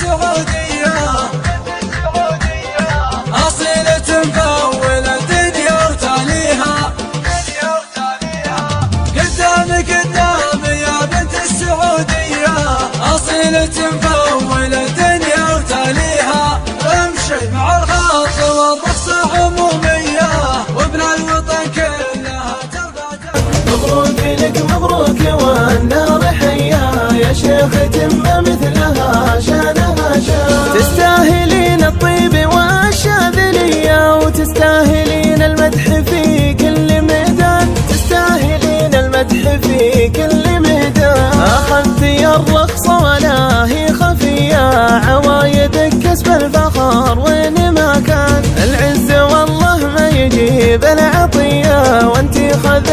السعودية، أصيلة مفول الدنيا وتاليها. قدامي يا بنت السعودية، أصيلة مفول الدنيا وتاليها. امشي مع الخط والرقصة عمومية، وابن الوطن كلها ترفع. مبروك لك مبروك والنار حيا، يا شيخ تم مثلها شانها شان. تستاهلين الطيب والشاذلية، وتستاهلين المدح في كل ميدان، تستاهلين المدح في كل ميدان. أخذتي الرخصة ولا هي خفية، عوايدك كسب الفخر وين ما كان. العز والله ما يجيب العطية، وانتي خذ